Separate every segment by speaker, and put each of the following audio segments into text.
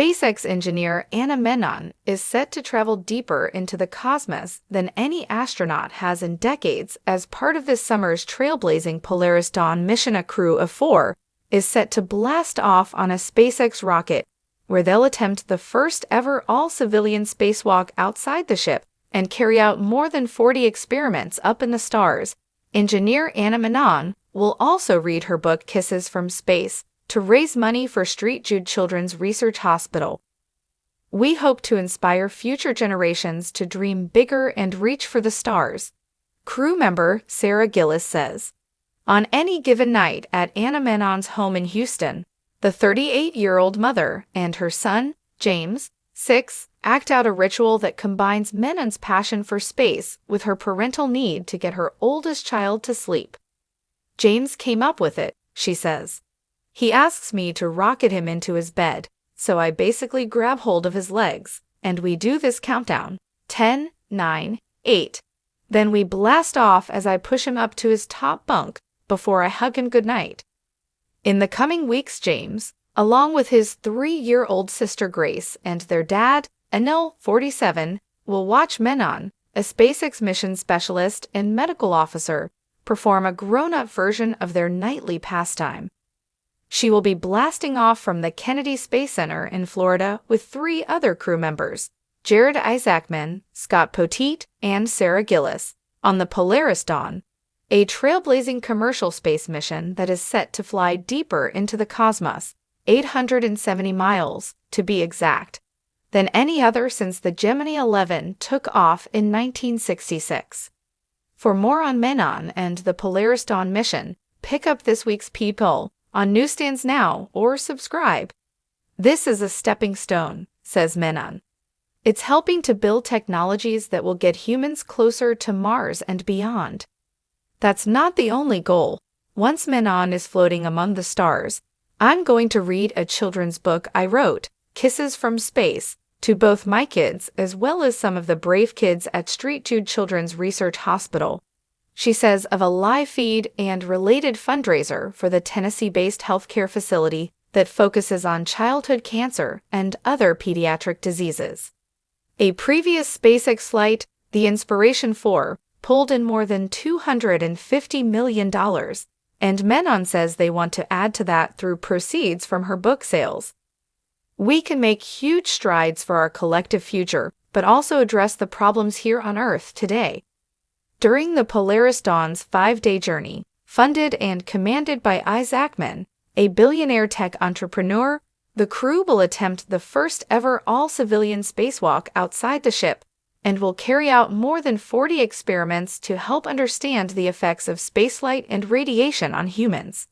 Speaker 1: SpaceX engineer Anna Menon is set to travel deeper into the cosmos than any astronaut has in decades as part of this summer's trailblazing Polaris Dawn mission. A crew of 4 is set to blast off on a SpaceX rocket, where they'll attempt the first ever all-civilian spacewalk outside the ship and carry out more than 40 experiments up in the stars. Engineer Anna Menon will also read her book Kisses from Space to raise money for St. Jude Children's Research Hospital. We hope to inspire future generations to dream bigger and reach for the stars, crew member Sarah Gillis says. On any given night at Anna Menon's home in Houston, the 38-year-old mother and her son, James, 6, act out a ritual that combines Menon's passion for space with her parental need to get her oldest child to sleep. James came up with it, she says. He asks me to rocket him into his bed, so I basically grab hold of his legs, and we do this countdown, 10, 9, 8. Then we blast off as I push him up to his top bunk before I hug him goodnight. In the coming weeks, James, along with his 3-year-old sister Grace and their dad, Anil, 47, will watch Menon, a SpaceX mission specialist and medical officer, perform a grown-up version of their nightly pastime. She will be blasting off from the Kennedy Space Center in Florida with 3 other crew members, Jared Isaacman, Scott Poteet, and Sarah Gillis, on the Polaris Dawn, a trailblazing commercial space mission that is set to fly deeper into the cosmos, 870 miles, to be exact, than any other since the Gemini 11 took off in 1966. For more on Menon and the Polaris Dawn mission, pick up this week's People on newsstands now or subscribe. This is a stepping stone, says Menon. It's helping to build technologies that will get humans closer to Mars and beyond. That's not the only goal. Once Menon is floating among the stars, I'm going to read a children's book I wrote, Kisses from Space, to both my kids as well as some of the brave kids at St. Jude Children's Research Hospital, she says of a live feed and related fundraiser for the Tennessee-based healthcare facility that focuses on childhood cancer and other pediatric diseases. A previous SpaceX flight, the Inspiration 4, pulled in more than $250 million, and Menon says they want to add to that through proceeds from her book sales. We can make huge strides for our collective future, but also address the problems here on Earth today. During the Polaris Dawn's 5-day journey, funded and commanded by Isaacman, a billionaire tech entrepreneur, the crew will attempt the first ever all-civilian spacewalk outside the ship and will carry out more than 40 experiments to help understand the effects of spaceflight and radiation on humans.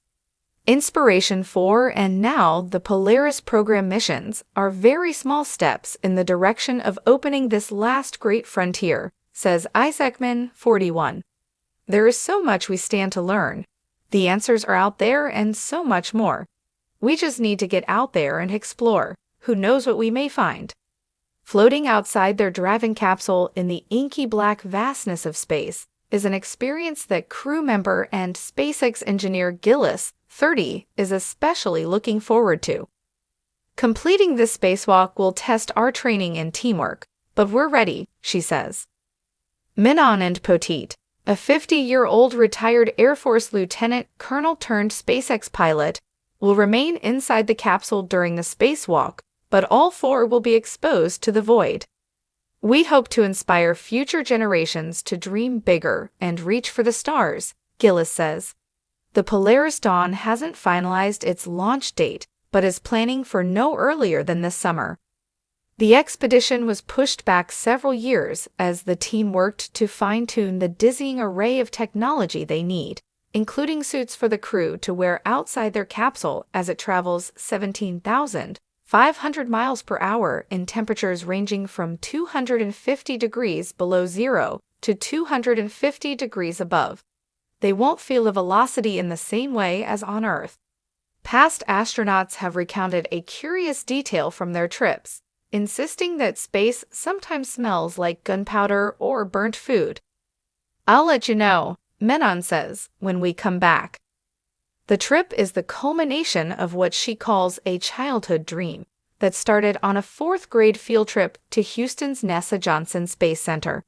Speaker 1: Inspiration 4 and now the Polaris program missions are very small steps in the direction of opening this last great frontier, says Isaacman, 41. There is so much we stand to learn. The answers are out there and so much more. We just need to get out there and explore. Who knows what we may find? Floating outside their Dragon capsule in the inky black vastness of space is an experience that crew member and SpaceX engineer Gillis, 30, is especially looking forward to. Completing this spacewalk will test our training and teamwork, but we're ready, she says. Menon and Poteet, a 50-year-old retired Air Force lieutenant colonel turned SpaceX pilot, will remain inside the capsule during the spacewalk, but all 4 will be exposed to the void. We hope to inspire future generations to dream bigger and reach for the stars, Gillis says. The Polaris Dawn hasn't finalized its launch date, but is planning for no earlier than this summer. The expedition was pushed back several years as the team worked to fine-tune the dizzying array of technology they need, including suits for the crew to wear outside their capsule as it travels 17,500 miles per hour in temperatures ranging from 250 degrees below zero to 250 degrees above. They won't feel the velocity in the same way as on Earth. Past astronauts have recounted a curious detail from their trips, insisting that space sometimes smells like gunpowder or burnt food. I'll let you know, Menon says, when we come back. The trip is the culmination of what she calls a childhood dream, that started on a fourth-grade field trip to Houston's NASA Johnson Space Center.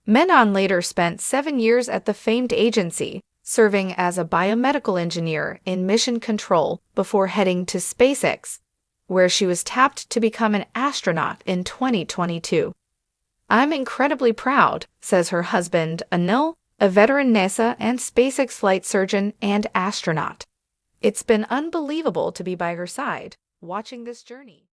Speaker 1: Menon later spent 7 years at the famed agency, serving as a biomedical engineer in mission control before heading to SpaceX, where she was tapped to become an astronaut in 2022. "I'm incredibly proud," says her husband, Anil, a veteran NASA and SpaceX flight surgeon and astronaut. "It's been unbelievable to be by her side, watching this journey."